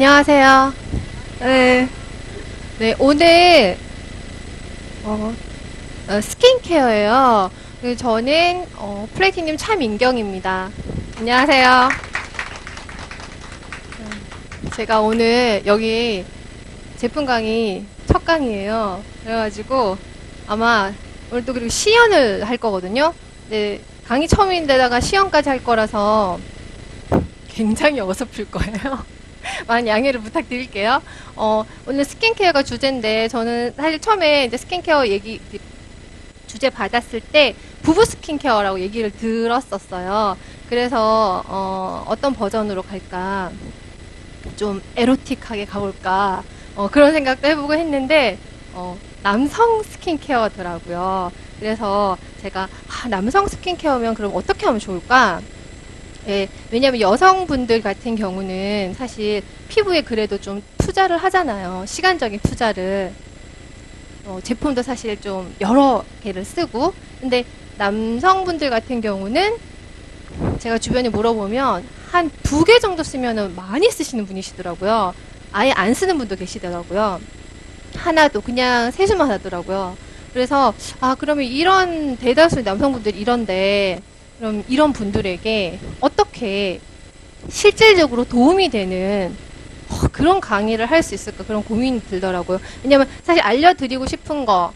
안녕하세요. 네, 네, 오늘 어, 스킨케어예요. 저는 플레이팅님 차민경입니다. 안녕하세요. 제가 오늘 여기 제품 강의 첫 강의예요. 그래가지고 아마 오늘 또 그리고 시연을 할 거거든요. 네, 강의 처음인데다가 시연까지 할 거라서 굉장히 어설플 거예요. 많은 양해를 부탁드릴게요. 오늘 스킨케어가 주제인데, 저는 사실 처음에 이제 스킨케어 주제 받았을 때, 부부 스킨케어라고 얘기를 들었었어요. 그래서, 어떤 버전으로 갈까, 좀 에로틱하게 가볼까, 그런 생각도 해보고 했는데, 남성 스킨케어더라고요. 그래서 제가, 남성 스킨케어면 그럼 어떻게 하면 좋을까? 예, 왜냐면 여성분들 같은 경우는 사실 피부에 그래도 좀 투자를 하잖아요. 시간적인 투자를. 제품도 사실 좀 여러 개를 쓰고. 근데 남성분들 같은 경우는 제가 주변에 물어보면 한 2개 정도 쓰면은 많이 쓰시는 분이시더라고요. 아예 안 쓰는 분도 계시더라고요. 하나도 그냥 세수만 하더라고요. 그래서 그러면 이런 대다수 남성분들 이런데 그럼 이런 분들에게 어떻게 실질적으로 도움이 되는 그런 강의를 할 수 있을까 그런 고민이 들더라고요. 왜냐면 사실 알려드리고 싶은 거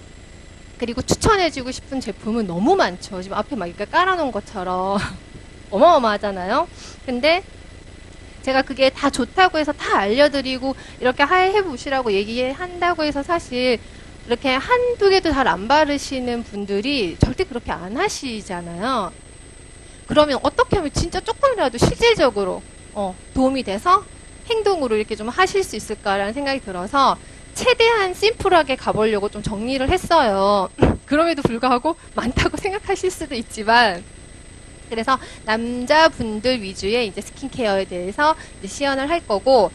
그리고 추천해주고 싶은 제품은 너무 많죠. 지금 앞에 막 이렇게 깔아놓은 것처럼 어마어마하잖아요. 근데 제가 그게 다 좋다고 해서 다 알려드리고 이렇게 해보시라고 얘기한다고 해서 사실 이렇게 한두 개도 잘 안 바르시는 분들이 절대 그렇게 안 하시잖아요. 그러면 어떻게 하면 진짜 조금이라도 실질적으로 도움이 돼서 행동으로 이렇게 좀 하실 수 있을까라는 생각이 들어서 최대한 심플하게 가보려고 좀 정리를 했어요. 그럼에도 불구하고 많다고 생각하실 수도 있지만 그래서 남자분들 위주의 이제 스킨케어에 대해서 이제 시연을 할 거고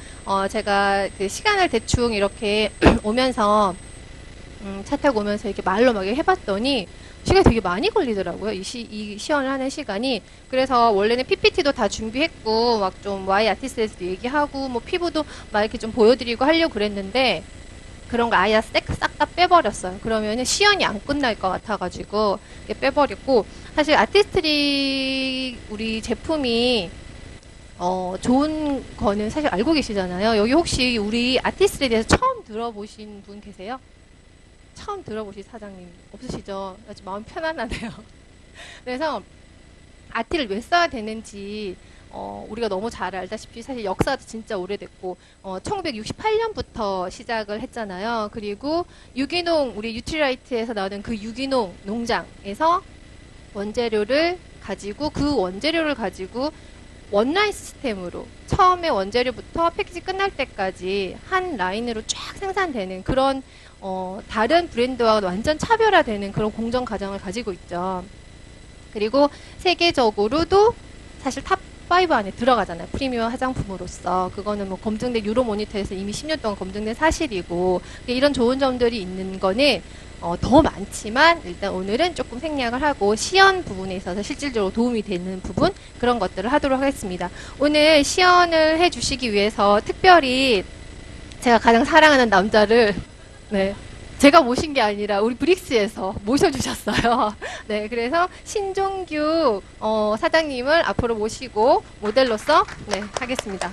제가 그 시간을 대충 이렇게 오면서 차 타고 오면서 이렇게 말로 막 해봤더니 시간이 되게 많이 걸리더라고요. 이 시연을 하는 시간이. 그래서 원래는 PPT도 다 준비했고, 막 좀 Y 아티스트에서도 얘기하고, 뭐 피부도 막 이렇게 좀 보여드리고 하려고 그랬는데, 그런 거 아예 싹 다 빼버렸어요. 그러면은 시연이 안 끝날 것 같아가지고, 빼버렸고, 사실 아티스트리 우리 제품이, 좋은 거는 사실 알고 계시잖아요. 여기 혹시 우리 아티스트에 대해서 처음 들어보신 분 계세요? 처음 들어보신 사장님 없으시죠? 아주 마음 편안하네요. 그래서 아티를 왜 써야 되는지 우리가 너무 잘 알다시피 사실 역사도 진짜 오래됐고 1968년부터 시작을 했잖아요. 그리고 유기농 우리 유틸라이트에서 나오는 그 유기농 농장에서 원재료를 가지고 그 원재료를 가지고 원라인 시스템으로 처음에 원재료부터 패키지 끝날 때까지 한 라인으로 쫙 생산되는 그런 다른 브랜드와 완전 차별화되는 그런 공정 과정을 가지고 있죠. 그리고 세계적으로도 사실 탑5 안에 들어가잖아요. 프리미엄 화장품으로서. 그거는 뭐 검증된 유로 모니터에서 이미 10년 동안 검증된 사실이고 이런 좋은 점들이 있는 거는 더 많지만 일단 오늘은 조금 생략을 하고 시연 부분에 있어서 실질적으로 도움이 되는 부분 그런 것들을 하도록 하겠습니다. 오늘 시연을 해주시기 위해서 특별히 제가 가장 사랑하는 남자를 네. 제가 모신 게 아니라 우리 브릭스에서 모셔주셨어요. 네, 그래서 신종규 사장님을 앞으로 모시고 모델로서 네, 하겠습니다.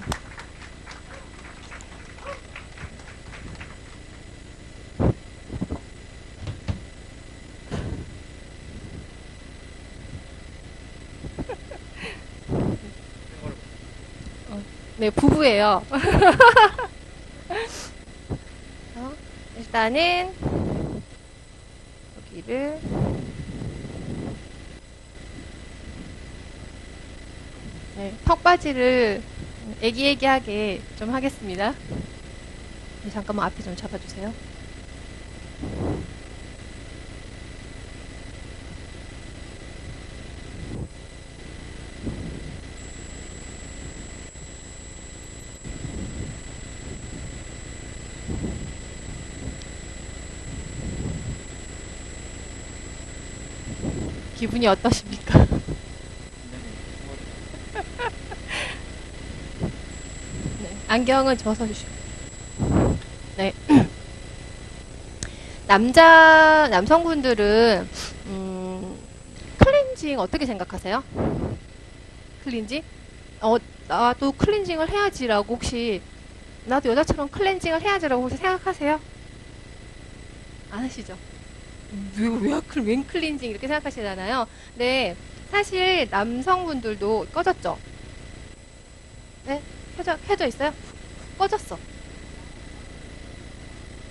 네, 부부예요. 일단은 여기를 네, 턱받이를 애기애기하게 좀 하겠습니다. 네, 잠깐만 앞에 좀 잡아주세요. 기분이 어떠십니까? 네. 안경은 접어서 주시고. 네. 남성분들은, 클렌징 어떻게 생각하세요? 클렌징? 나도 클렌징을 해야지라고 혹시, 나도 여자처럼 클렌징을 해야지라고 혹시 생각하세요? 안 하시죠? 웬 클렌징 이렇게 생각하시잖아요. 근데 사실 남성분들도 꺼졌죠? 네? 켜져 있어요? 꺼졌어.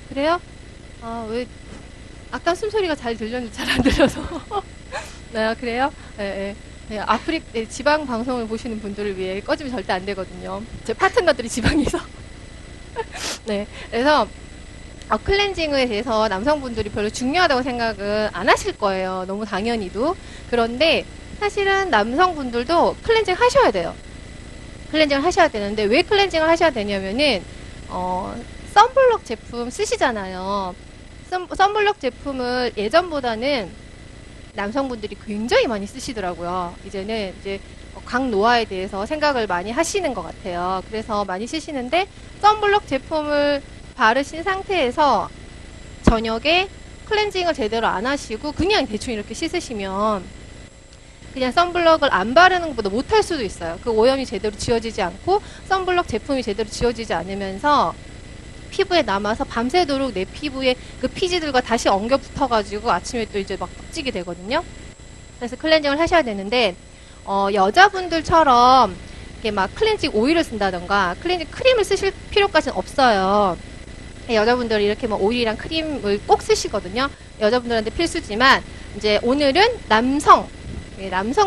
그래요? 왜, 아까 숨소리가 잘 들렸는데 잘 안 들려서. 네, 그래요? 네, 네. 네, 지방 방송을 보시는 분들을 위해 꺼지면 절대 안 되거든요. 제 파트너들이 지방에서. 네, 그래서 클렌징에 대해서 남성분들이 별로 중요하다고 생각은 안 하실 거예요. 너무 당연히도. 그런데 사실은 남성분들도 클렌징 하셔야 돼요. 클렌징을 하셔야 되는데 왜 클렌징을 하셔야 되냐면은 선블록 제품 쓰시잖아요. 선블록 제품을 예전보다는 남성분들이 굉장히 많이 쓰시더라고요. 이제는 이제 강노화에 대해서 생각을 많이 하시는 것 같아요. 그래서 많이 쓰시는데 선블록 제품을 바르신 상태에서 저녁에 클렌징을 제대로 안 하시고 그냥 대충 이렇게 씻으시면 그냥 선블록을 안 바르는 것보다 못할 수도 있어요. 그 오염이 제대로 지워지지 않고 선블록 제품이 제대로 지워지지 않으면서 피부에 남아서 밤새도록 내 피부에 그 피지들과 다시 엉겨 붙어가지고 아침에 또 이제 막 찌게 되거든요. 그래서 클렌징을 하셔야 되는데 여자분들처럼 이렇게 막 클렌징 오일을 쓴다던가 클렌징 크림을 쓰실 필요까지는 없어요. 여자분들은 이렇게 뭐 오일이랑 크림을 꼭 쓰시거든요. 여자분들한테 필수지만 이제 오늘은 남성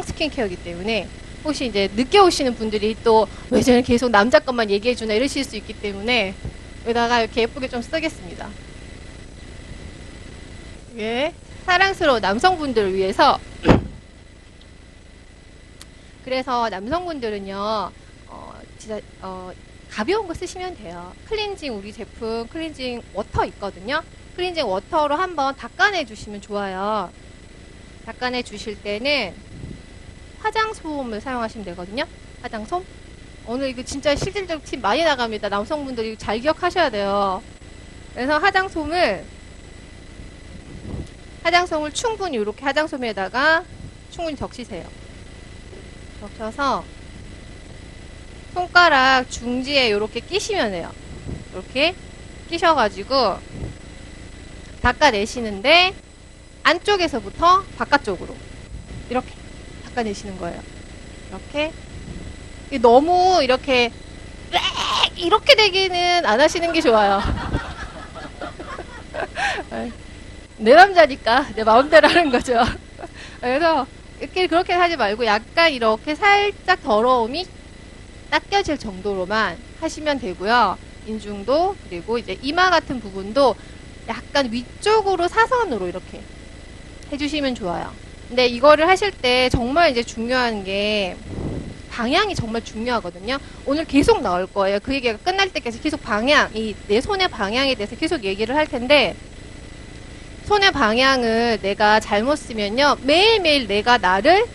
스킨케어이기 때문에 혹시 이제 늦게 오시는 분들이 또 왜 저는 계속 남자 것만 얘기해주나 이러실 수 있기 때문에 여기다가 이렇게 예쁘게 좀 쓰겠습니다. 예, 사랑스러운 남성분들을 위해서 그래서 남성분들은요 진짜 가벼운 거 쓰시면 돼요. 클렌징 우리 제품 클렌징 워터 있거든요. 클렌징 워터로 한번 닦아내 주시면 좋아요. 닦아내 주실 때는 화장솜을 사용하시면 되거든요. 화장솜. 오늘 이거 진짜 실질적 팁 많이 나갑니다. 남성분들이 잘 기억하셔야 돼요. 그래서 화장솜을 충분히 이렇게 화장솜에다가 충분히 적시세요. 적셔서 손가락 중지에 이렇게 끼시면 돼요. 이렇게 끼셔가지고 닦아내시는데 안쪽에서부터 바깥쪽으로 이렇게 닦아내시는 거예요. 이렇게 너무 이렇게 되기는 안 하시는 게 좋아요. 내 남자니까 내 마음대로 하는 거죠. 그래서 이렇게 그렇게 하지 말고 약간 이렇게 살짝 더러움이 닦여질 정도로만 하시면 되고요. 인중도 그리고 이제 이마 같은 부분도 약간 위쪽으로 사선으로 이렇게 해주시면 좋아요. 근데 이거를 하실 때 정말 이제 중요한 게 방향이 정말 중요하거든요. 오늘 계속 나올 거예요. 그 얘기가 끝날 때까지 계속 내 손의 방향에 대해서 계속 얘기를 할 텐데 손의 방향을 내가 잘못 쓰면요. 매일매일 내가 나를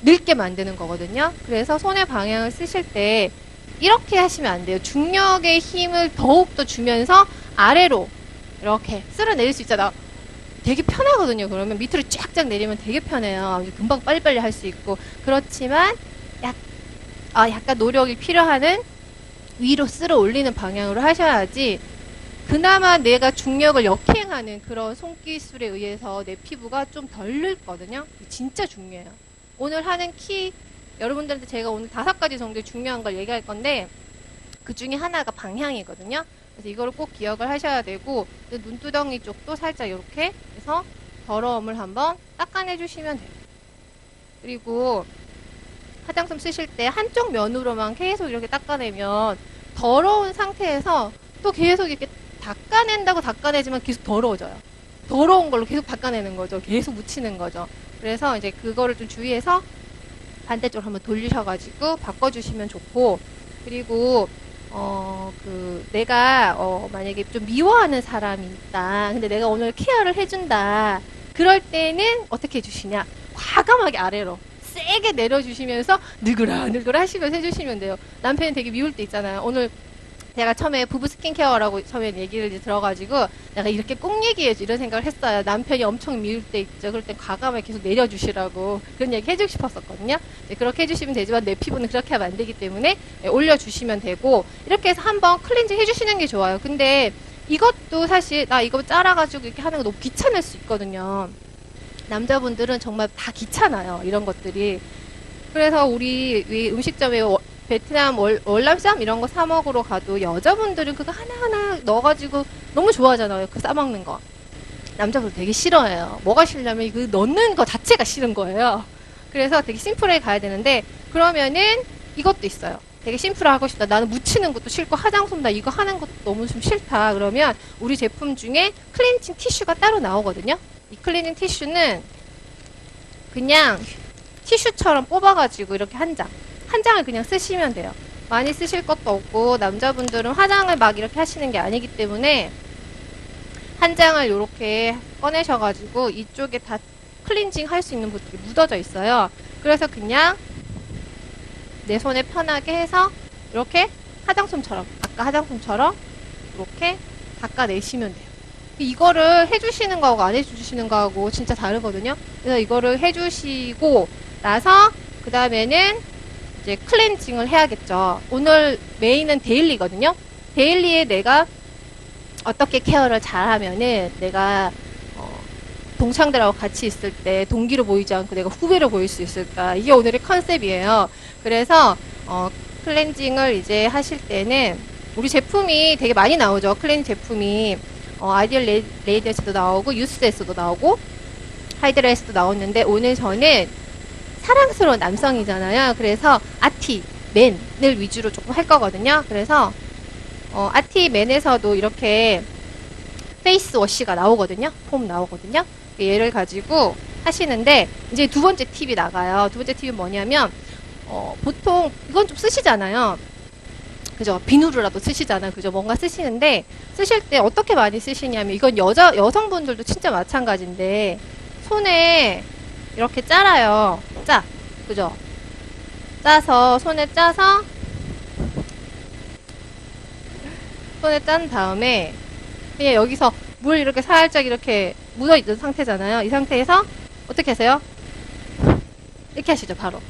늙게 만드는 거거든요. 그래서 손의 방향을 쓰실 때 이렇게 하시면 안 돼요. 중력의 힘을 더욱더 주면서 아래로 이렇게 쓸어내릴 수 있잖아. 되게 편하거든요. 그러면 밑으로 쫙쫙 내리면 되게 편해요. 금방 빨리빨리 할 수 있고. 그렇지만 약간 노력이 필요하는 위로 쓸어 올리는 방향으로 하셔야지 그나마 내가 중력을 역행하는 그런 손기술에 의해서 내 피부가 좀 덜 늙거든요. 진짜 중요해요. 오늘 하는 여러분들한테 제가 오늘 5가지 정도의 중요한 걸 얘기할 건데 그 중에 하나가 방향이거든요. 그래서 이거를 꼭 기억을 하셔야 되고 눈두덩이 쪽도 살짝 이렇게 해서 더러움을 한번 닦아내 주시면 돼요. 그리고 화장솜 쓰실 때 한쪽 면으로만 계속 이렇게 닦아내면 더러운 상태에서 또 계속 이렇게 닦아내지만 계속 더러워져요. 더러운 걸로 계속 닦아내는 거죠. 계속 묻히는 거죠. 그래서 이제 그거를 좀 주의해서 반대쪽으로 한번 돌리셔가지고 바꿔주시면 좋고, 그리고 내가 만약에 좀 미워하는 사람이 있다. 근데 내가 오늘 케어를 해준다. 그럴 때는 어떻게 해주시냐? 과감하게 아래로 세게 내려주시면서 늙으라 하시면서 해주시면 돼요. 남편이 되게 미울 때 있잖아요. 오늘 제가 처음에 부부 스킨케어라고 처음에 얘기를 이제 들어가지고 내가 이렇게 꼭 얘기해야지 이런 생각을 했어요. 남편이 엄청 미울 때 있죠. 그럴 때 과감하게 계속 내려주시라고 그런 얘기 해주고 싶었었거든요. 그렇게 해주시면 되지만 내 피부는 그렇게 하면 안 되기 때문에 올려주시면 되고 이렇게 해서 한번 클렌징 해주시는 게 좋아요. 근데 이것도 사실 나 이거 짜라가지고 이렇게 하는 거 너무 귀찮을 수 있거든요. 남자분들은 정말 다 귀찮아요. 이런 것들이. 그래서 우리 음식점에 베트남 월남쌈 이런 거 사 먹으러 가도 여자분들은 그거 하나하나 넣어가지고 너무 좋아하잖아요. 그 싸먹는 거. 남자분들 되게 싫어해요. 뭐가 싫냐면 그 넣는 거 자체가 싫은 거예요. 그래서 되게 심플하게 가야 되는데 그러면은 이것도 있어요. 되게 심플하고 싶다. 나는 묻히는 것도 싫고 화장솜 나 이거 하는 것도 너무 좀 싫다. 그러면 우리 제품 중에 클렌징 티슈가 따로 나오거든요. 이 클렌징 티슈는 그냥 티슈처럼 뽑아가지고 이렇게 한 장을 그냥 쓰시면 돼요. 많이 쓰실 것도 없고 남자분들은 화장을 막 이렇게 하시는 게 아니기 때문에 한 장을 이렇게 꺼내셔가지고 이쪽에 다 클렌징 할 수 있는 부분이 묻어져 있어요. 그래서 그냥 내 손에 편하게 해서 이렇게 화장솜처럼 아까 화장솜처럼 이렇게 닦아내시면 돼요. 이거를 해주시는 거하고 안 해주시는 거하고 진짜 다르거든요. 그래서 이거를 해주시고 나서 그 다음에는 이제 클렌징을 해야겠죠. 오늘 메인은 데일리거든요. 데일리에 내가 어떻게 케어를 잘하면은 내가 동창들하고 같이 있을 때 동기로 보이지 않고 내가 후배로 보일 수 있을까. 이게 오늘의 컨셉이에요. 그래서 클렌징을 이제 하실 때는 우리 제품이 되게 많이 나오죠. 클렌징 제품이 아이디얼 레이디에서도 나오고 유스에서도 나오고 하이드라에서도 나오는데 오늘 저는 사랑스러운 남성이잖아요. 그래서 아티맨을 위주로 조금 할 거거든요. 그래서 아티맨에서도 이렇게 페이스 워시가 나오거든요. 폼 나오거든요. 얘를 가지고 하시는데 이제 두 번째 팁이 나가요. 두 번째 팁이 뭐냐면 보통 이건 좀 쓰시잖아요. 그죠? 비누로라도 쓰시잖아요. 그죠? 뭔가 쓰시는데 쓰실 때 어떻게 많이 쓰시냐면 이건 여성분들도 진짜 마찬가지인데 손에 이렇게 짜라요. 그죠? 짜서 손에 짜서 손에 짠 다음에 그냥 여기서 물 이렇게 살짝 이렇게 묻어있는 상태잖아요. 이 상태에서 어떻게 하세요? 이렇게 하시죠. 바로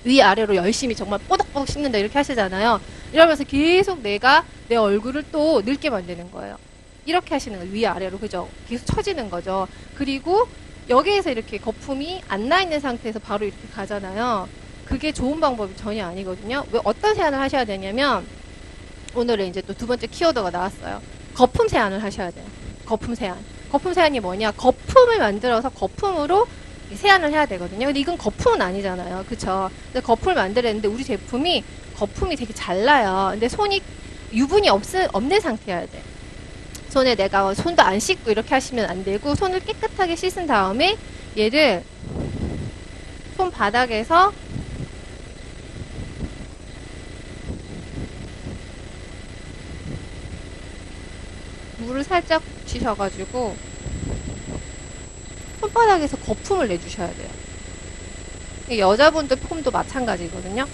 위아래로 열심히 정말 뽀덕뽀덕 씹는다 이렇게 하시잖아요. 이러면서 계속 내가 내 얼굴을 또 늙게 만드는 거예요. 이렇게 하시는 거예요. 위아래로. 그죠? 계속 처지는 거죠. 그리고 여기에서 이렇게 거품이 안 나 있는 상태에서 바로 이렇게 가잖아요. 그게 좋은 방법이 전혀 아니거든요. 왜 어떤 세안을 하셔야 되냐면 오늘은 이제 또 두 번째 키워드가 나왔어요. 거품 세안을 하셔야 돼요. 거품 세안. 거품 세안이 뭐냐? 거품을 만들어서 거품으로 세안을 해야 되거든요. 근데 이건 거품은 아니잖아요. 그쵸? 근데 거품을 만들었는데 우리 제품이 거품이 되게 잘 나요. 근데 손이 유분이 없는 상태여야 돼. 손에 내가 손도 안 씻고 이렇게 하시면 안 되고 손을 깨끗하게 씻은 다음에 얘를 손바닥에서 물을 살짝 묻히셔가지고 손바닥에서 거품을 내주셔야 돼요. 여자분들 폼도 마찬가지거든요.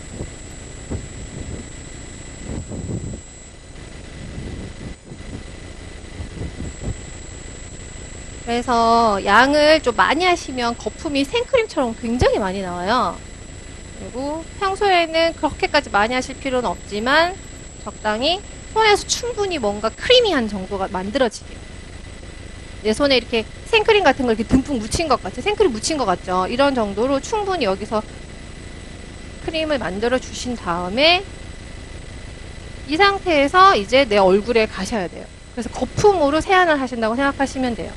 그래서 양을 좀 많이 하시면 거품이 생크림처럼 굉장히 많이 나와요. 그리고 평소에는 그렇게까지 많이 하실 필요는 없지만 적당히 손에서 충분히 뭔가 크리미한 정도가 만들어지게. 내 손에 이렇게 생크림 같은 걸 이렇게 듬뿍 묻힌 것 같죠? 생크림 묻힌 것 같죠? 이런 정도로 충분히 여기서 크림을 만들어 주신 다음에 이 상태에서 이제 내 얼굴에 가셔야 돼요. 그래서 거품으로 세안을 하신다고 생각하시면 돼요.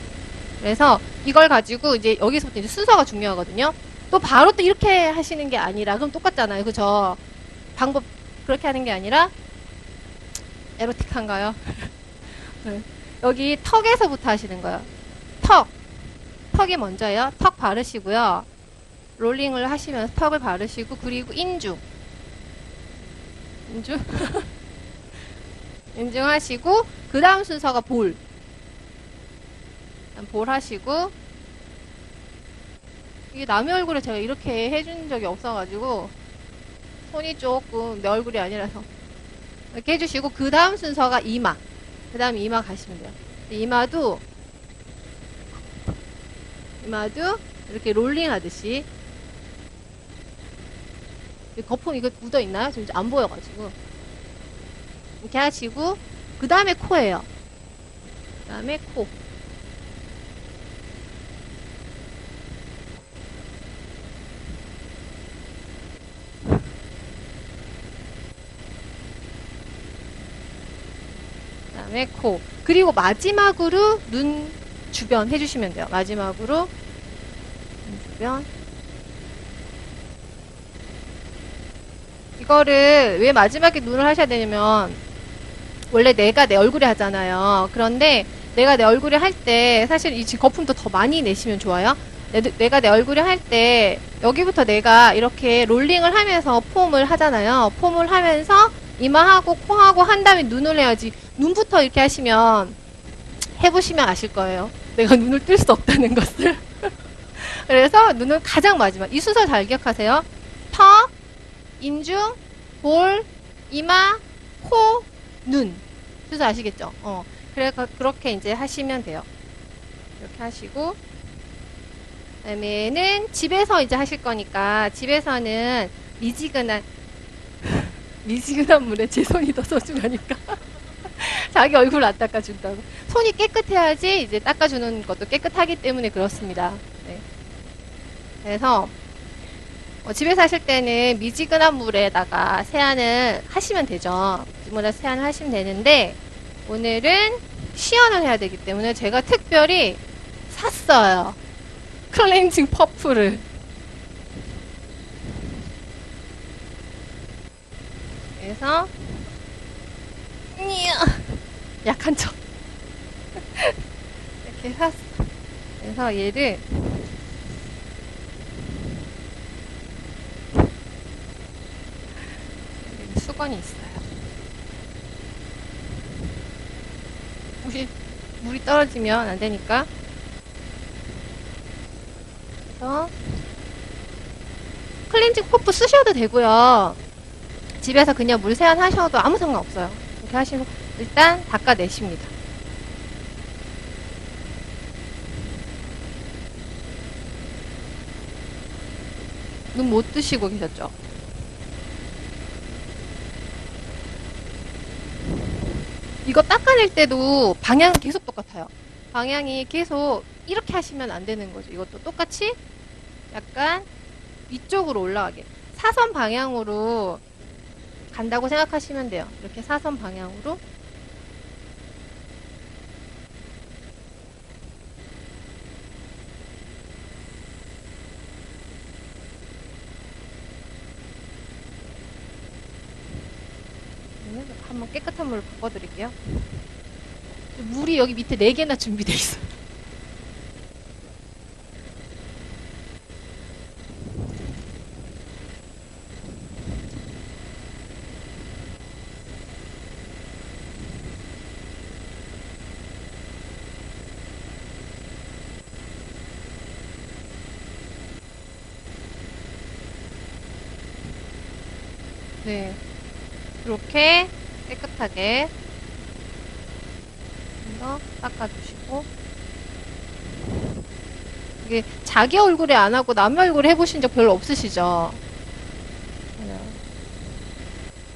그래서 이걸 가지고 이제 여기서부터 이제 순서가 중요하거든요. 또 바로 또 이렇게 하시는 게 아니라 그럼 똑같잖아요. 그죠? 방법 그렇게 하는 게 아니라 에로틱한가요? 네. 여기 턱에서부터 하시는 거예요. 턱이 먼저예요. 턱 바르시고요. 롤링을 하시면서 턱을 바르시고 그리고 인중 인중하시고 그 다음 순서가 볼 하시고 이게 남의 얼굴에 제가 이렇게 해준 적이 없어가지고 손이 조금 내 얼굴이 아니라서 이렇게 해주시고, 그 다음 순서가 이마. 그 다음 이마 가시면 돼요. 이마도 이렇게 롤링 하듯이. 거품 이거 묻어있나요? 지금 안 보여가지고. 이렇게 하시고, 그 다음에 코예요. 그 다음에 코. 그 다음에 코. 그리고 마지막으로 눈 주변 해주시면 돼요. 마지막으로 눈 주변. 이거를 왜 마지막에 눈을 하셔야 되냐면, 원래 내가 내 얼굴에 하잖아요. 그런데 내가 내 얼굴에 할 때 사실 이 거품도 더 많이 내시면 좋아요. 내가 내 얼굴에 할 때 여기부터 내가 이렇게 롤링을 하면서 폼을 하잖아요. 폼을 하면서 이마하고 코하고 한 다음에 눈을 해야지. 눈부터 이렇게 하시면 해보시면 아실 거예요. 내가 눈을 뜰 수 없다는 것을. 그래서 눈은 가장 마지막. 이 순서 잘 기억하세요. 턱, 인중, 볼, 이마, 코, 눈. 순서 아시겠죠? 그렇게 이제 하시면 돼요. 이렇게 하시고, 그다음에는 집에서 이제 하실 거니까, 집에서는 미지근한 물에 제 손이 더 소중하니까. 자기 얼굴 안 닦아준다고. 손이 깨끗해야지 이제 닦아주는 것도 깨끗하기 때문에 그렇습니다. 네. 그래서, 집에서 하실 때는 미지근한 물에다가 세안을 하시면 되죠. 물에 세안을 하시면 되는데, 오늘은 시연을 해야 되기 때문에 제가 특별히 샀어요. 클렌징 퍼프를. 그래서 약한 척 이렇게 샀어. 그래서 얘를 수건이 있어요. 물이 떨어지면 안 되니까. 그래서 클렌징 퍼프 쓰셔도 되고요. 집에서 그냥 물 세안 하셔도 아무 상관없어요. 이렇게 하시고 일단 닦아내십니다. 눈 못 뜨시고 계셨죠? 이거 닦아낼 때도 방향은 계속 똑같아요. 방향이 계속 이렇게 하시면 안 되는 거죠. 이것도 똑같이 약간 위쪽으로 올라가게. 사선 방향으로 간다고 생각하시면 돼요. 이렇게 사선 방향으로. 한번 깨끗한 물로 바꿔드릴게요. 물이 여기 밑에 4개나 준비되어 있어요. 네. 이렇게 깨끗하게 좀 더 닦아주시고. 이게 자기 얼굴에 안 하고 남의 얼굴에 해보신 적 별로 없으시죠?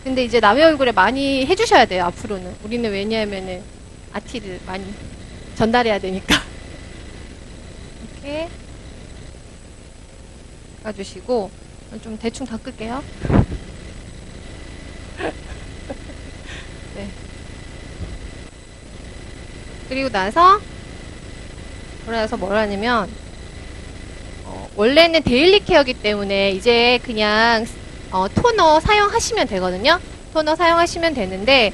근데 이제 남의 얼굴에 많이 해주셔야 돼요, 앞으로는. 우리는 왜냐하면은 아티를 많이 전달해야 되니까. 이렇게 닦아주시고, 좀 대충 닦을게요. 네. 그리고 나서 뭘 하냐면, 원래는 데일리 케어기 때문에 이제 그냥 토너 사용하시면 되거든요. 토너 사용하시면 되는데,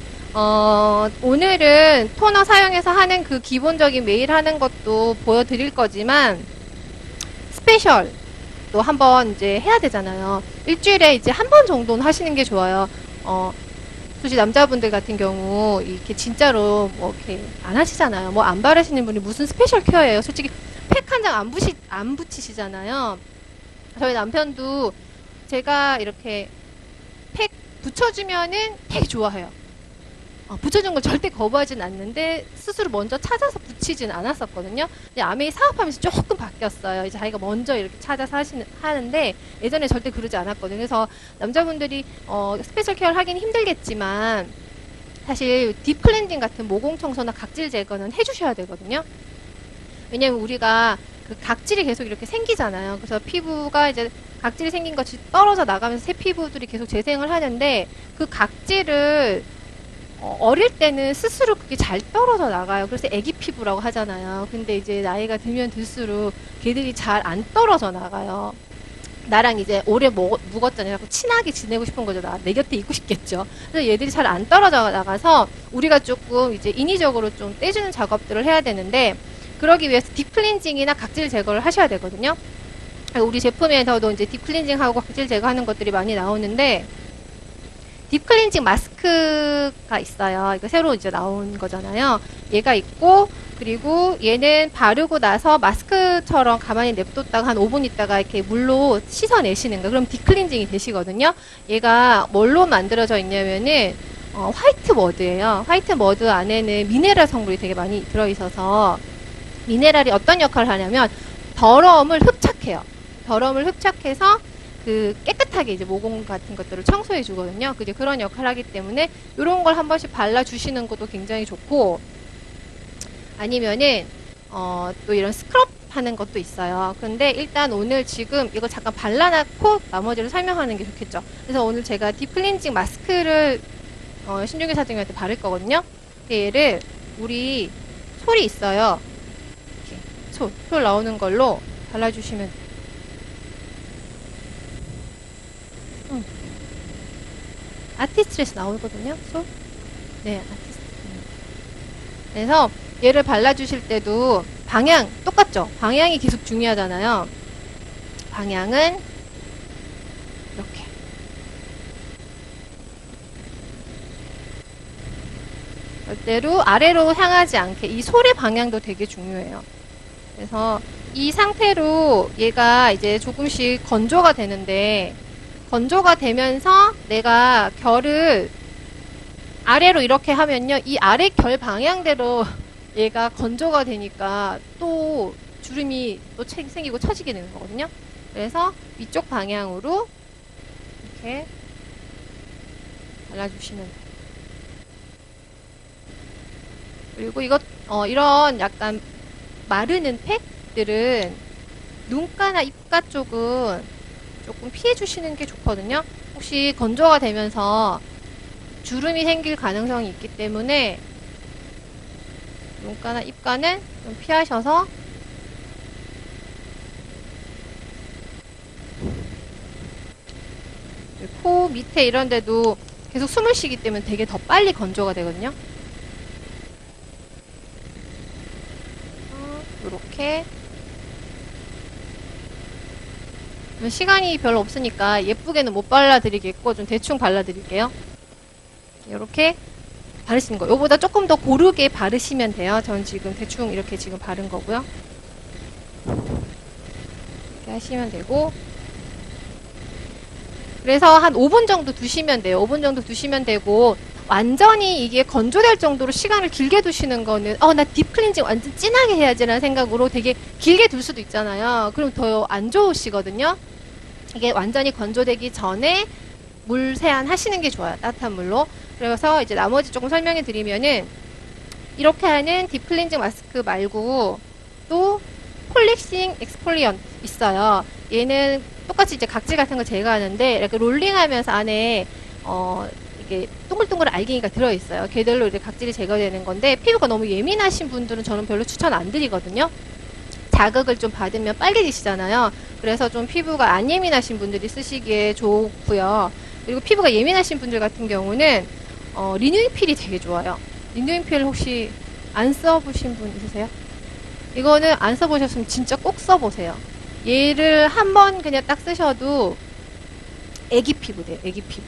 오늘은 토너 사용해서 하는 그 기본적인 매일 하는 것도 보여드릴 거지만, 스페셜도 한번 이제 해야 되잖아요. 일주일에 이제 한 번 정도는 하시는 게 좋아요. 솔직히 남자분들 같은 경우, 이렇게 진짜로 뭐 이렇게 안 하시잖아요. 뭐 안 바르시는 분이 무슨 스페셜 케어예요. 솔직히 팩 한 장 안 붙이시잖아요. 저희 남편도 제가 이렇게 팩 붙여주면은 되게 좋아해요. 붙여준 걸 절대 거부하진 않는데 스스로 먼저 찾아서 붙이진 않았었거든요. 근데 아메이 사업하면서 조금 바뀌었어요. 이제 자기가 먼저 이렇게 찾아서 하는데 예전에 절대 그러지 않았거든요. 그래서 남자분들이 스페셜 케어를 하긴 힘들겠지만 사실 딥 클렌징 같은 모공 청소나 각질 제거는 해주셔야 되거든요. 왜냐면 우리가 그 각질이 계속 이렇게 생기잖아요. 그래서 피부가 이제 각질이 생긴 것이 떨어져 나가면서 새 피부들이 계속 재생을 하는데 그 각질을 어릴 때는 스스로 그게 잘 떨어져 나가요. 그래서 애기 피부라고 하잖아요. 근데 이제 나이가 들면 들수록 걔들이 잘 안 떨어져 나가요. 나랑 이제 오래 묵었잖아요. 친하게 지내고 싶은 거죠. 내 곁에 있고 싶겠죠. 그래서 얘들이 잘 안 떨어져 나가서 우리가 조금 이제 인위적으로 좀 떼주는 작업들을 해야 되는데 그러기 위해서 딥클렌징이나 각질 제거를 하셔야 되거든요. 우리 제품에서도 이제 딥클렌징하고 각질 제거하는 것들이 많이 나오는데 딥클렌징 마스크가 있어요. 이거 새로 이제 나온 거잖아요. 얘가 있고 그리고 얘는 바르고 나서 마스크처럼 가만히 냅뒀다가 한 5분 있다가 이렇게 물로 씻어내시는 거. 그럼 딥클렌징이 되시거든요. 얘가 뭘로 만들어져 있냐면은 화이트 머드예요. 화이트 머드 안에는 미네랄 성분이 되게 많이 들어있어서 미네랄이 어떤 역할을 하냐면 더러움을 흡착해요. 더러움을 흡착해서 그 깨끗하게 이제 모공 같은 것들을 청소해 주거든요. 이제 그런 역할을 하기 때문에 이런 걸 한 번씩 발라주시는 것도 굉장히 좋고 아니면은 또 이런 스크럽 하는 것도 있어요. 근데 일단 오늘 지금 이거 잠깐 발라놓고 나머지를 설명하는 게 좋겠죠. 그래서 오늘 제가 딥클렌징 마스크를 신중기 사장님한테 바를 거거든요. 얘를 우리 솔이 있어요. 이렇게 솔 나오는 걸로 발라주시면 돼요. 아티스트에서 나오거든요. 솔? 네, 아티스트. 그래서 얘를 발라주실 때도 방향 똑같죠? 방향이 계속 중요하잖아요. 방향은 이렇게. 절대로 아래로 향하지 않게 이 솔의 방향도 되게 중요해요. 그래서 이 상태로 얘가 이제 조금씩 건조가 되는데 건조가 되면서 내가 결을 아래로 이렇게 하면요. 이 아래 결 방향대로 얘가 건조가 되니까 또 주름이 또 생기고 처지게 되는 거거든요. 그래서 위쪽 방향으로 이렇게 발라주시면 돼요. 그리고 이런 약간 마르는 팩들은 눈가나 입가 쪽은 조금 피해 주시는 게 좋거든요. 혹시 건조가 되면서 주름이 생길 가능성이 있기 때문에 눈가나 입가는 좀 피하셔서 코 밑에 이런 데도 계속 숨을 쉬기 때문에 되게 더 빨리 건조가 되거든요. 이렇게 시간이 별로 없으니까 예쁘게는 못 발라드리겠고 좀 대충 발라드릴게요. 이렇게 바르시는 거. 요보다 조금 더 고르게 바르시면 돼요. 전 지금 대충 이렇게 지금 바른 거고요. 이렇게 하시면 되고 그래서 한 5분 정도 두시면 돼요. 5분 정도 두시면 되고 완전히 이게 건조될 정도로 시간을 길게 두시는 거는 나 딥클렌징 완전 진하게 해야지라는 생각으로 되게 길게 둘 수도 있잖아요. 그럼 더 안 좋으시거든요. 이게 완전히 건조되기 전에 물 세안 하시는 게 좋아요. 따뜻한 물로. 그래서 이제 나머지 조금 설명해 드리면은 이렇게 하는 딥클렌징 마스크 말고 또 폴릭싱 엑스폴리언트 있어요. 얘는 똑같이 이제 각질 같은 거 제거하는데 이렇게 롤링하면서 안에 이게 동글동글 알갱이가 들어있어요. 걔들로 이제 각질이 제거되는 건데 피부가 너무 예민하신 분들은 저는 별로 추천 안 드리거든요. 자극을 좀 받으면 빨개지시잖아요. 그래서 좀 피부가 안 예민하신 분들이 쓰시기에 좋고요. 그리고 피부가 예민하신 분들 같은 경우는 리뉴잉 필이 되게 좋아요. 리뉴잉 필 혹시 안 써보신 분 있으세요? 이거는 안 써보셨으면 진짜 꼭 써보세요. 얘를 한번 그냥 딱 쓰셔도 애기 피부 돼요. 애기 피부.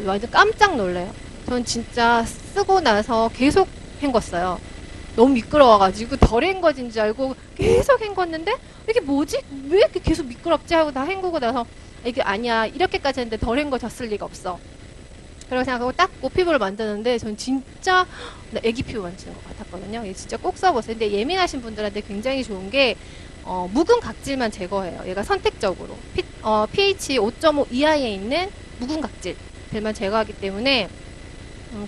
완전 깜짝 놀래요. 전 진짜 쓰고 나서 계속 헹궜어요. 너무 미끄러워가지고 덜 헹궈진 줄 알고 계속 헹궜는데 이게 뭐지? 왜 이렇게 계속 미끄럽지? 하고 다 헹구고 나서 이게 아니야. 이렇게까지 했는데 덜 헹궈졌을 리가 없어. 그러고 생각하고 딱 피부를 만드는데 전 진짜 애기 피부 만지는 것 같았거든요. 얘 진짜 꼭 써보세요. 근데 예민하신 분들한테 굉장히 좋은 게 묵은 각질만 제거해요. 얘가 선택적으로 pH 5.5 이하에 있는 묵은 각질들만 제거하기 때문에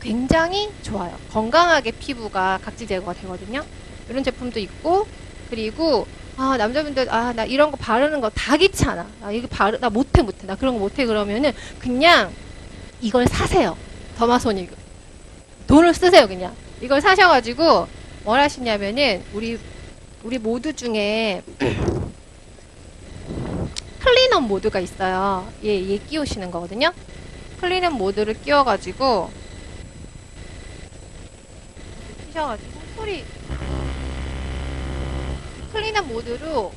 굉장히 좋아요. 건강하게 피부가 각질 제거가 되거든요. 이런 제품도 있고, 그리고 남자분들 나 이런 거 바르는 거 다 귀찮아. 나 못해. 나 그런 거 못해. 그러면은 그냥 이걸 사세요. 더마소닉. 돈을 쓰세요, 그냥. 이걸 사셔가지고, 뭘 하시냐면은, 우리 모드 중에, 클린업 모드가 있어요. 얘 끼우시는 거거든요. 클린업 모드를 끼워가지고, 끼셔가지고, 클린업 모드로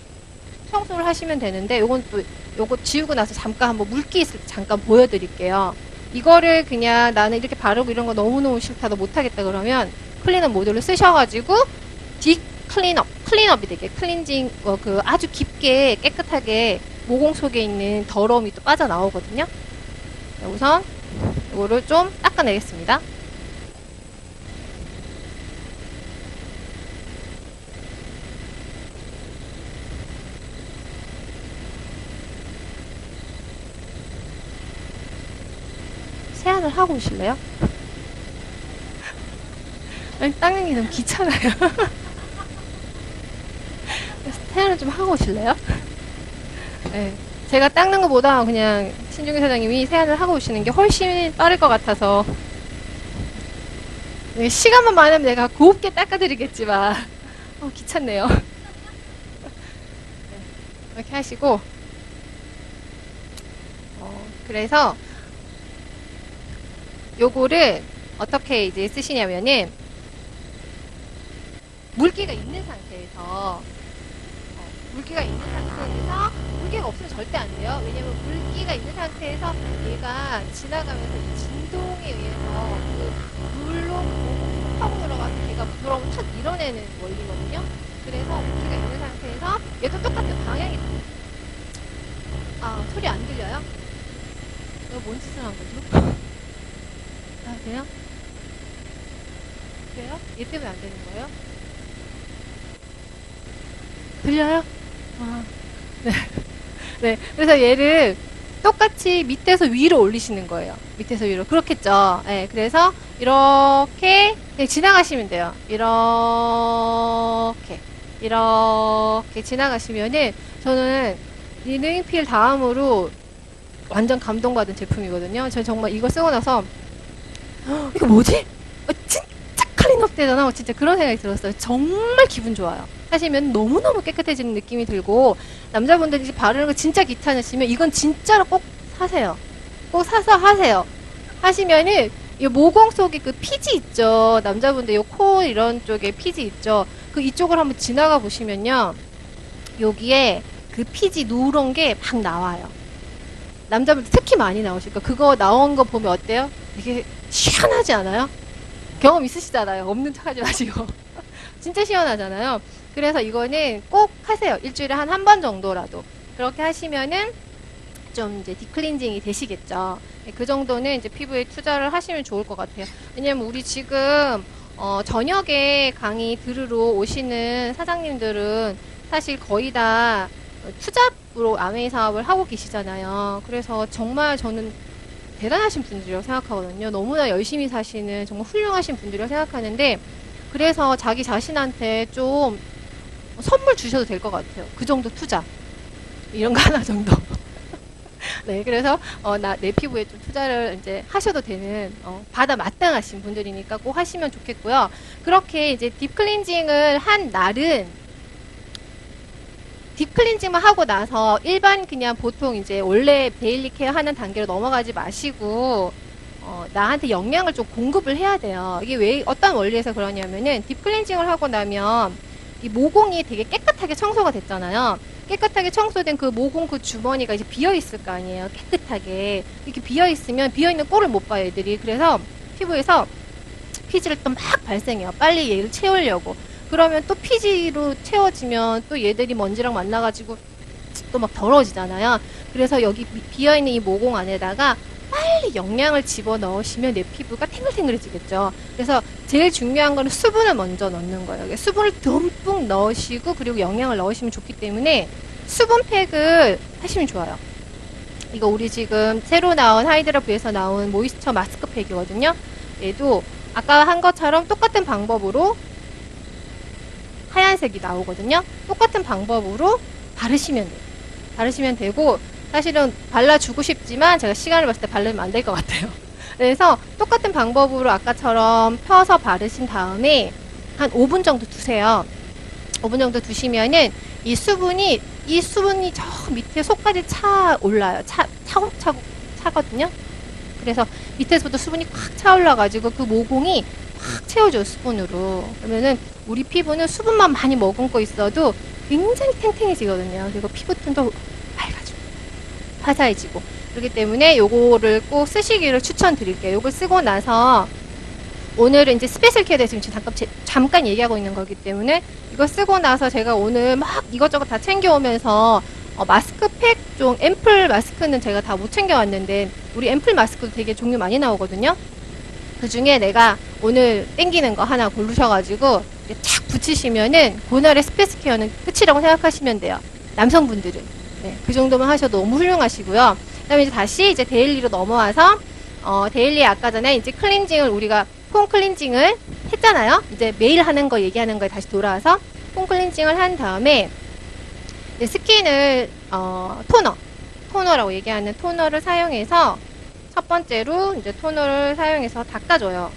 청소를 하시면 되는데, 요거 지우고 나서 잠깐 한번 물기 있을 때 잠깐 보여드릴게요. 이거를 그냥 나는 이렇게 바르고 이런 거 너무너무 싫다, 너 못하겠다 그러면 클린업 모드를 쓰셔가지고 클린업이 되게 클렌징 아주 깊게 깨끗하게 모공 속에 있는 더러움이 또 빠져나오거든요. 우선 이거를 좀 닦아내겠습니다. 세안을 하고 오실래요? 아니, 닦는 게 너무 귀찮아요. 세안을 좀 하고 오실래요? 네. 제가 닦는 것보다 그냥 신중희 사장님이 세안을 하고 오시는 게 훨씬 빠를 것 같아서. 네, 시간만 많으면 내가 곱게 닦아드리겠지만, 귀찮네요. 네, 이렇게 하시고, 그래서, 요거를 어떻게 이제 쓰시냐면은 물기가 있는 상태에서 물기가 없으면 절대 안 돼요. 왜냐면 물기가 있는 상태에서 얘가 지나가면서 이 진동에 의해서 그 물로 펑 들어가서 걔가 부드러움을 탁 밀어내는 원리거든요. 그래서 물기가 있는 상태에서 얘도 똑같아요. 방향이 소리 안 들려요? 이거 뭔 짓을 한 거죠? 돼요? 그래요? 얘 때문에 안 되는 거예요? 들려요? 네. 네. 그래서 얘를 똑같이 밑에서 위로 올리시는 거예요. 밑에서 위로. 그렇겠죠? 네. 그래서 이렇게 지나가시면 돼요. 이렇게 지나가시면은 저는 리능필 다음으로 완전 감동받은 제품이거든요. 저는 정말 이거 쓰고 나서 이거 뭐지? 진짜 클린업 되잖아. 진짜 그런 생각이 들었어요. 정말 기분 좋아요. 하시면 너무너무 깨끗해지는 느낌이 들고, 남자분들이 바르는 거 진짜 귀찮으시면 이건 진짜로 꼭 사세요. 꼭 사서 하세요. 하시면은 이 모공 속에 그 피지 있죠. 남자분들 요 코 이런 쪽에 피지 있죠. 그 이쪽을 한번 지나가 보시면요, 여기에 그 피지 누런 게 막 나와요. 남자분들 특히 많이 나오실 거예요. 그거 나온 거 보면 어때요? 되게 시원하지 않아요? 경험 있으시잖아요. 없는 척 하지 마시고. 진짜 시원하잖아요. 그래서 이거는 꼭 하세요. 일주일에 한 번 정도라도. 그렇게 하시면은 좀 이제 디클렌징이 되시겠죠. 그 정도는 이제 피부에 투자를 하시면 좋을 것 같아요. 왜냐면 우리 지금 저녁에 강의 들으러 오시는 사장님들은 사실 거의 다 투잡으로 아메이 사업을 하고 계시잖아요. 그래서 정말 저는 대단하신 분들이라고 생각하거든요. 너무나 열심히 사시는 정말 훌륭하신 분들이라고 생각하는데, 그래서 자기 자신한테 좀 선물 주셔도 될 것 같아요. 그 정도 투자. 이런 거 하나 정도. 네, 그래서 내 피부에 좀 투자를 이제 하셔도 되는 받아 마땅하신 분들이니까 꼭 하시면 좋겠고요. 그렇게 이제 딥클렌징을 한 날은 딥클렌징만 하고 나서 일반 그냥 보통 이제 원래 데일리 케어 하는 단계로 넘어가지 마시고 나한테 영양을 좀 공급을 해야 돼요. 이게 왜 어떤 원리에서 그러냐면은 딥클렌징을 하고 나면 이 모공이 되게 깨끗하게 청소가 됐잖아요. 깨끗하게 청소된 그 모공 그 주머니가 이제 비어 있을 거 아니에요. 깨끗하게 이렇게 비어 있으면 비어 있는 꼴을 못 봐요, 애들이. 그래서 피부에서 피지를 또 막 발생해요. 빨리 얘를 채우려고. 그러면 또 피지로 채워지면 또 얘들이 먼지랑 만나가지고 또 막 더러워지잖아요. 그래서 여기 비어있는 이 모공 안에다가 빨리 영양을 집어넣으시면 내 피부가 탱글탱글해지겠죠. 그래서 제일 중요한 거는 수분을 먼저 넣는 거예요. 수분을 듬뿍 넣으시고 그리고 영양을 넣으시면 좋기 때문에 수분팩을 하시면 좋아요. 이거 우리 지금 새로 나온 하이드라브에서 나온 모이스처 마스크팩이거든요. 얘도 아까 한 것처럼 똑같은 방법으로 하얀색이 나오거든요. 똑같은 방법으로 바르시면 돼요. 바르시면 되고 사실은 발라주고 싶지만 제가 시간을 봤을 때 바르면 안 될 것 같아요. 그래서 똑같은 방법으로 아까처럼 펴서 바르신 다음에 한 5분 정도 두세요. 5분 정도 두시면은 이 수분이 저 밑에 속까지 차 올라요. 차곡차곡 차거든요. 그래서 밑에서부터 수분이 꽉 차 올라가지고 그 모공이 확 채워줘요, 수분으로. 그러면은 우리 피부는 수분만 많이 머금고 있어도 굉장히 탱탱해지거든요. 그리고 피부톤도 밝아지고 화사해지고. 그렇기 때문에 요거를 꼭 쓰시기를 추천드릴게요. 요걸 쓰고 나서 오늘은 이제 스페셜 케어에 대해서 지금 잠깐 얘기하고 있는 거기 때문에 이거 쓰고 나서 제가 오늘 막 이것저것 다 챙겨오면서 마스크팩 좀 앰플 마스크는 제가 다 못 챙겨왔는데 우리 앰플 마스크도 되게 종류 많이 나오거든요. 그 중에 내가 오늘 땡기는 거 하나 고르셔가지고 착 붙이시면은 그날의 스페이스 케어는 끝이라고 생각하시면 돼요. 남성분들은. 네, 그 정도만 하셔도 너무 훌륭하시고요. 그 다음에 이제 다시 이제 데일리로 넘어와서, 데일리에 아까 전에 이제 클렌징을 우리가 폼 클렌징을 했잖아요. 이제 매일 하는 거 얘기하는 거에 다시 돌아와서 폼 클렌징을 한 다음에 스킨을, 토너라고 얘기하는 토너를 사용해서 첫 번째로 이제 토너를 사용해서 닦아줘요.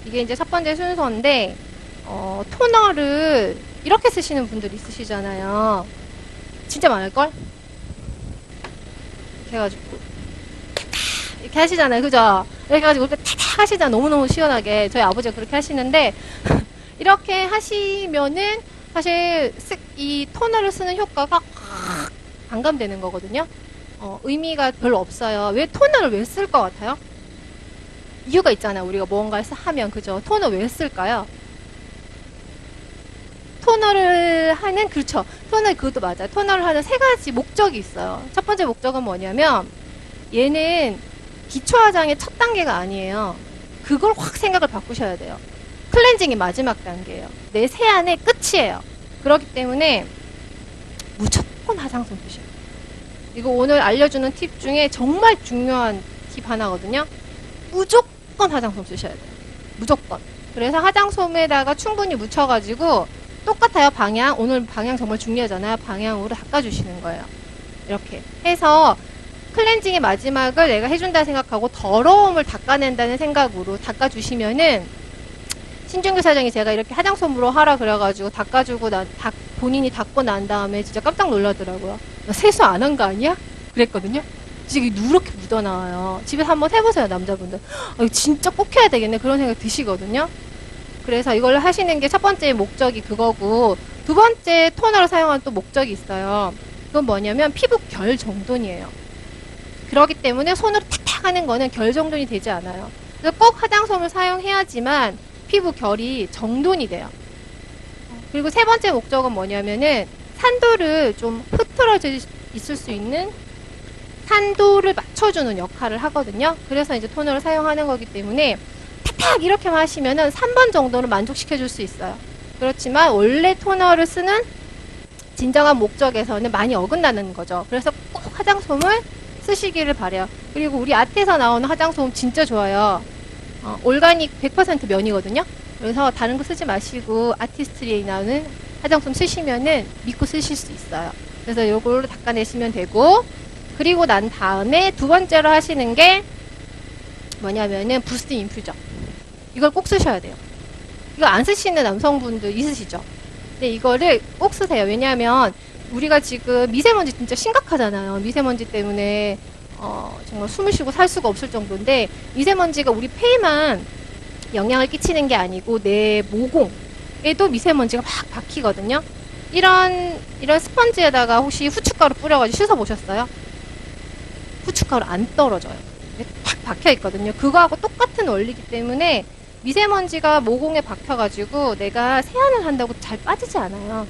이게 이제 첫 번째 순서인데, 토너를 이렇게 쓰시는 분들 있으시잖아요. 진짜 많을걸? 이렇게 해가지고, 이렇게 하시잖아요. 그죠? 이렇게 해가지고, 이렇게 탁탁 하시잖아요. 너무너무 시원하게. 저희 아버지가 그렇게 하시는데, 이렇게 하시면은, 사실, 이 토너를 쓰는 효과가 확 반감되는 거거든요. 의미가 별로 없어요. 왜 토너를 왜 쓸 것 같아요? 이유가 있잖아요. 우리가 뭔가를 하면, 그죠? 토너 왜 쓸까요? 토너를 하는, 그렇죠. 토너, 그것도 맞아요. 토너를 하는 세 가지 목적이 있어요. 첫 번째 목적은 뭐냐면, 얘는 기초 화장의 첫 단계가 아니에요. 그걸 확 생각을 바꾸셔야 돼요. 클렌징이 마지막 단계예요. 내 세안의 끝이에요. 그렇기 때문에, 무조건 화장솜 쓰셔야 돼요. 이거 오늘 알려주는 팁 중에 정말 중요한 팁 하나거든요. 무조건 화장솜 쓰셔야 돼요. 무조건. 그래서 화장솜에다가 충분히 묻혀가지고 똑같아요. 방향. 오늘 방향 정말 중요하잖아요. 방향으로 닦아주시는 거예요. 이렇게 해서 클렌징의 마지막을 내가 해준다 생각하고 더러움을 닦아낸다는 생각으로 닦아주시면은 신준규 사장이 제가 이렇게 화장솜으로 하라 그래가지고 닦아주고 본인이 닦고 난 다음에 진짜 깜짝 놀라더라고요. 나 세수 안 한 거 아니야? 그랬거든요. 지금 누렇게 묻어나와요. 집에서 한번 해보세요, 남자분들. 이거 진짜 꼭 해야 되겠네. 그런 생각 드시거든요. 그래서 이걸 하시는 게 첫 번째 목적이 그거고, 두 번째 토너를 사용하는 또 목적이 있어요. 그건 뭐냐면 피부 결 정돈이에요. 그렇기 때문에 손으로 탁탁 하는 거는 결 정돈이 되지 않아요. 그래서 꼭 화장솜을 사용해야지만 피부 결이 정돈이 돼요. 그리고 세 번째 목적은 뭐냐면은 산도를 좀 흐트러져 있을 수 있는 산도를 맞춰주는 역할을 하거든요. 그래서 이제 토너를 사용하는 거기 때문에 탁탁 이렇게만 하시면은 3번 정도는 만족시켜줄 수 있어요. 그렇지만 원래 토너를 쓰는 진정한 목적에서는 많이 어긋나는 거죠. 그래서 꼭 화장솜을 쓰시기를 바래요. 그리고 우리 아트에서 나오는 화장솜 진짜 좋아요. 올가닉 100% 면이거든요. 그래서 다른 거 쓰지 마시고 아티스트리에 나오는 화장솜 쓰시면은 믿고 쓰실 수 있어요. 그래서 요걸로 닦아내시면 되고, 그리고 난 다음에 두 번째로 하시는 게 뭐냐면은 부스트 인퓨저. 이걸 꼭 쓰셔야 돼요. 이거 안 쓰시는 남성분들 있으시죠? 근데 이거를 꼭 쓰세요. 왜냐하면 우리가 지금 미세먼지 진짜 심각하잖아요. 미세먼지 때문에 정말 숨을 쉬고 살 수가 없을 정도인데, 미세먼지가 우리 폐에만 영향을 끼치는 게 아니고 내 모공에도 미세먼지가 막 박히거든요. 이런 스펀지에다가 혹시 후춧가루 뿌려가지고 씻어보셨어요? 후춧가루 안 떨어져요. 탁 박혀 있거든요. 그거하고 똑같은 원리이기 때문에 미세먼지가 모공에 박혀가지고 내가 세안을 한다고 잘 빠지지 않아요.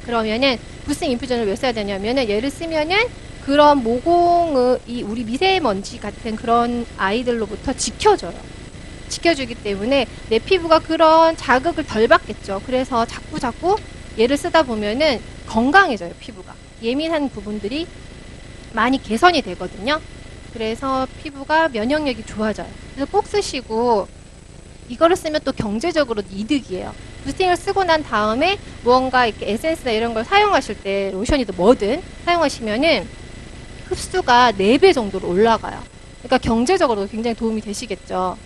그러면은 부스팅 인퓨전을 왜 써야 되냐면은 얘를 쓰면은 그런 모공을 이 우리 미세먼지 같은 그런 아이들로부터 지켜줘요. 지켜주기 때문에 내 피부가 그런 자극을 덜 받겠죠. 그래서 자꾸 얘를 쓰다 보면은 건강해져요, 피부가. 예민한 부분들이 많이 개선이 되거든요. 그래서 피부가 면역력이 좋아져요. 그래서 꼭 쓰시고, 이거를 쓰면 또 경제적으로 이득이에요. 부스팅을 쓰고 난 다음에 무언가 이렇게 에센스나 이런 걸 사용하실 때, 로션이든 뭐든 사용하시면은 흡수가 4배 정도로 올라가요. 그러니까 경제적으로 굉장히 도움이 되시겠죠.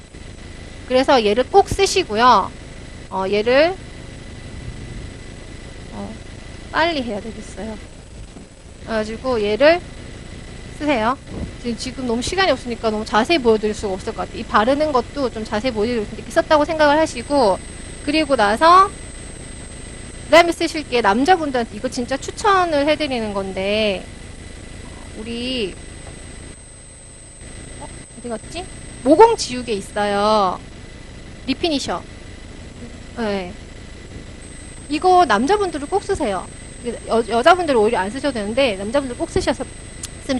그래서 얘를 꼭 쓰시고요. 얘를 빨리 해야 되겠어요. 그래가지고 얘를 쓰세요. 지금 너무 시간이 없으니까 너무 자세히 보여드릴 수가 없을 것 같아요. 이 바르는 것도 좀 자세히 보여드릴 수 있게 썼다고 생각을 하시고, 그리고 나서 그 다음에 쓰실 게, 남자분들한테 이거 진짜 추천을 해드리는 건데, 우리 어디 갔지? 모공 지우개 있어요. 리피니셔. 네. 이거 남자분들은 꼭 쓰세요. 여자분들은 오히려 안 쓰셔도 되는데 남자분들 꼭 쓰셨으면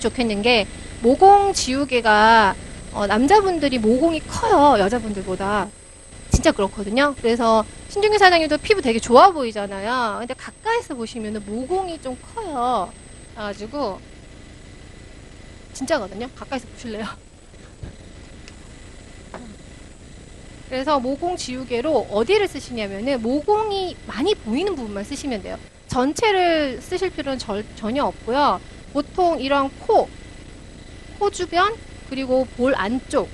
좋겠는 게, 모공 지우개가 남자분들이 모공이 커요, 여자분들보다. 진짜 그렇거든요. 그래서 신중기 사장님도 피부 되게 좋아 보이잖아요. 근데 가까이서 보시면 모공이 좀 커요. 그래가지고 진짜거든요. 가까이서 보실래요? 그래서 모공 지우개로 어디를 쓰시냐면은 모공이 많이 보이는 부분만 쓰시면 돼요. 전체를 쓰실 필요는 전혀 없고요. 보통 이런 코 주변, 그리고 볼 안쪽,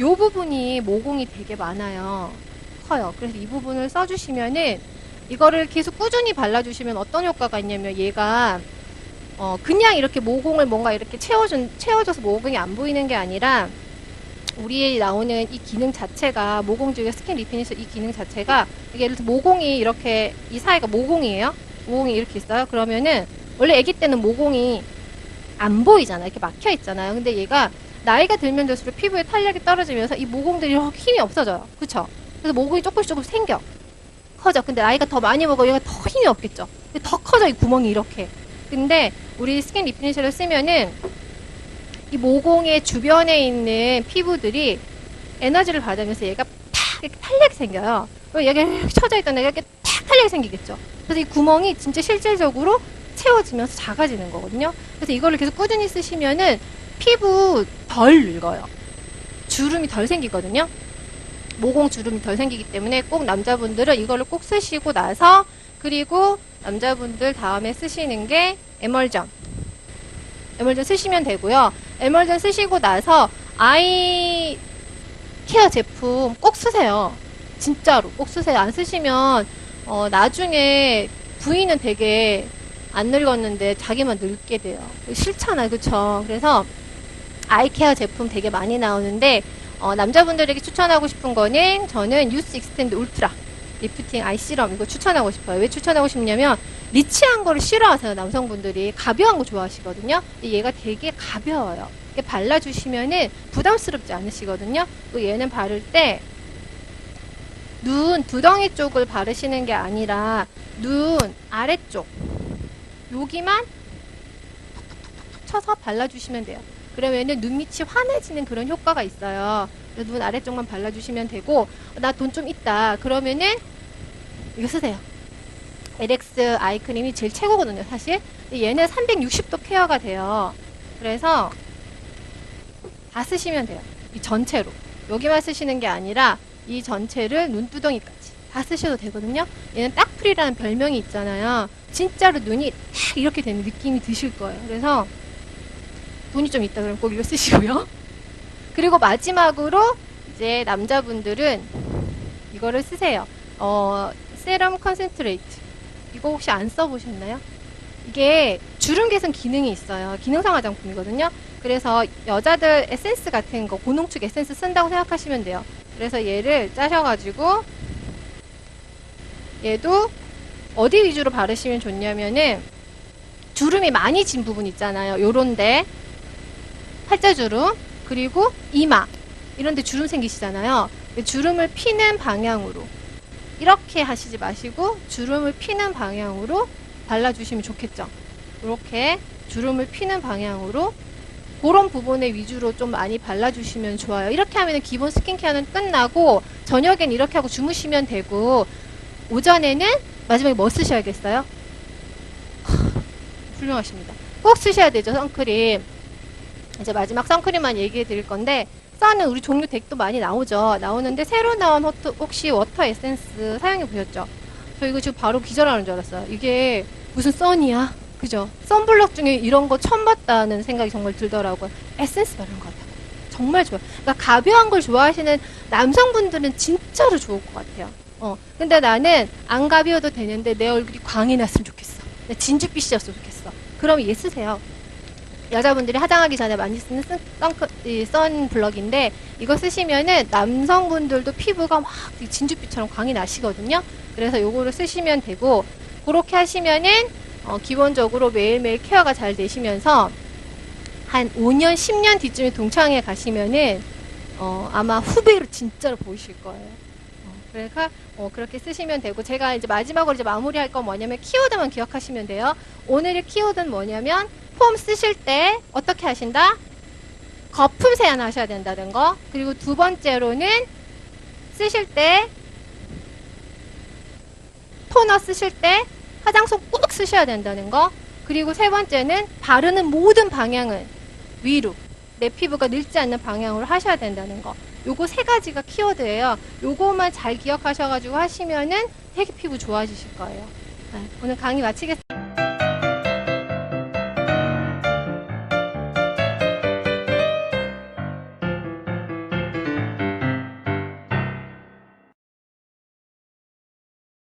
요 부분이 모공이 되게 많아요. 커요. 그래서 이 부분을 써주시면은, 이거를 계속 꾸준히 발라주시면 어떤 효과가 있냐면, 얘가 그냥 이렇게 모공을 뭔가 이렇게 채워줘서 모공이 안 보이는 게 아니라, 우리에 나오는 이 기능 자체가, 모공 지우개 스킨 리피니셔 이 기능 자체가, 이게 예를 들어 모공이 이렇게, 이 사이가 모공이에요. 모공이 이렇게 있어요. 그러면은 원래 아기 때는 모공이 안 보이잖아요. 이렇게 막혀 있잖아요. 근데 얘가 나이가 들면 들수록 피부의 탄력이 떨어지면서 이 모공들이 이렇게 힘이 없어져요. 그쵸? 그래서 모공이 조금씩 생겨. 커져. 근데 나이가 더 많이 먹어 얘가 더 힘이 없겠죠. 더 커져, 이 구멍이 이렇게. 근데 우리 스킨 리피니셔를 쓰면은 이 모공의 주변에 있는 피부들이 에너지를 받으면서 얘가 탁 이렇게 탄력이 생겨요. 그리고 여기 이렇게 쳐져 있던 애가 이렇게 탁 탄력이 생기겠죠. 그래서 이 구멍이 진짜 실질적으로 채워지면서 작아지는 거거든요. 그래서 이거를 계속 꾸준히 쓰시면은 피부 덜 늙어요. 주름이 덜 생기거든요. 모공 주름이 덜 생기기 때문에 꼭 남자분들은 이거를 꼭 쓰시고 나서, 그리고 남자분들 다음에 쓰시는 게 에멀전 쓰시면 되고요. 에멀전 쓰시고 나서 아이 케어 제품 꼭 쓰세요. 진짜로 꼭 쓰세요. 안 쓰시면 나중에 부인은 되게 안 늙었는데 자기만 늙게 돼요. 싫잖아요. 그쵸? 그래서 아이케어 제품 되게 많이 나오는데, 남자분들에게 추천하고 싶은 거는, 저는 유스 익스텐드 울트라 리프팅 아이 시럼, 이거 추천하고 싶어요. 왜 추천하고 싶냐면, 리치한 거를 싫어하세요. 남성분들이 가벼운 거 좋아하시거든요. 얘가 되게 가벼워요. 이렇게 발라주시면은 부담스럽지 않으시거든요. 또 얘는 바를 때 눈 두덩이 쪽을 바르시는 게 아니라 눈 아래쪽, 여기만 톡톡톡톡 쳐서 발라주시면 돼요. 그러면은 눈밑이 환해지는 그런 효과가 있어요. 눈 아래쪽만 발라주시면 되고, 나 돈 좀 있다 그러면은 이거 쓰세요. LX 아이크림이 제일 최고거든요, 사실. 얘는 360도 케어가 돼요. 그래서 다 쓰시면 돼요. 이 전체로. 여기만 쓰시는 게 아니라 이 전체를 눈두덩이까지 다 쓰셔도 되거든요. 얘는 딱풀이라는 별명이 있잖아요. 진짜로 눈이 딱 이렇게 되는 느낌이 드실 거예요. 그래서 돈이 좀 있다 그러면 꼭 이거 쓰시고요. 그리고 마지막으로 이제 남자분들은 이거를 쓰세요. 세럼 컨센트레이트. 이거 혹시 안 써보셨나요? 이게 주름 개선 기능이 있어요. 기능성 화장품이거든요. 그래서 여자들 에센스 같은 거, 고농축 에센스 쓴다고 생각하시면 돼요. 그래서 얘를 짜셔가지고, 얘도 어디 위주로 바르시면 좋냐면은, 주름이 많이 진 부분 있잖아요. 요런데 팔자주름, 그리고 이마 이런데 주름 생기시잖아요. 주름을 피는 방향으로 이렇게 하시지 마시고 주름을 피는 방향으로 발라주시면 좋겠죠. 이렇게 주름을 피는 방향으로 그런 부분에 위주로 좀 많이 발라주시면 좋아요. 이렇게 하면 기본 스킨케어는 끝나고 저녁엔 이렇게 하고 주무시면 되고 오전에는 마지막에 뭐 쓰셔야겠어요? 훌륭하십니다. 꼭 쓰셔야 되죠, 선크림. 이제 마지막 선크림만 얘기해 드릴 건데 선은 우리 종류 덱도 많이 나오죠. 나오는데 새로 나온 혹시 워터 에센스 사용해 보셨죠? 저 이거 지금 바로 기절하는 줄 알았어요. 이게 무슨 선이야? 그죠? 선블럭 중에 이런 거 처음 봤다는 생각이 정말 들더라고요. 에센스 바르는 것 같아요. 정말 좋아요. 그러니까 가벼운 걸 좋아하시는 남성분들은 진짜로 좋을 것 같아요. 근데 나는 안 가벼워도 되는데 내 얼굴이 광이 났으면 좋겠어. 진주빛이었으면 좋겠어. 그럼 얘 쓰세요. 여자분들이 화장하기 전에 많이 쓰는 선블럭인데 이거 쓰시면은 남성분들도 피부가 막 진주빛처럼 광이 나시거든요. 그래서 요거를 쓰시면 되고 그렇게 하시면은 기본적으로 매일매일 케어가 잘 되시면서 한 5년, 10년 뒤쯤에 동창회 가시면은 아마 후배로 진짜로 보이실 거예요. 그러니까 그렇게 쓰시면 되고 제가 이제 마지막으로 이제 마무리할 건 뭐냐면 키워드만 기억하시면 돼요. 오늘의 키워드는 뭐냐면 폼 쓰실 때 어떻게 하신다? 거품 세안하셔야 된다는 거. 그리고 두 번째로는 쓰실 때 토너 쓰실 때 화장솜 꾹 쓰셔야 된다는 거. 그리고 세 번째는 바르는 모든 방향은 위로 내 피부가 늙지 않는 방향으로 하셔야 된다는 거. 요거 세 가지가 키워드예요. 요거만 잘 기억하셔가지고 하시면은 되게 피부 좋아지실 거예요. 오늘 강의 마치겠습니다.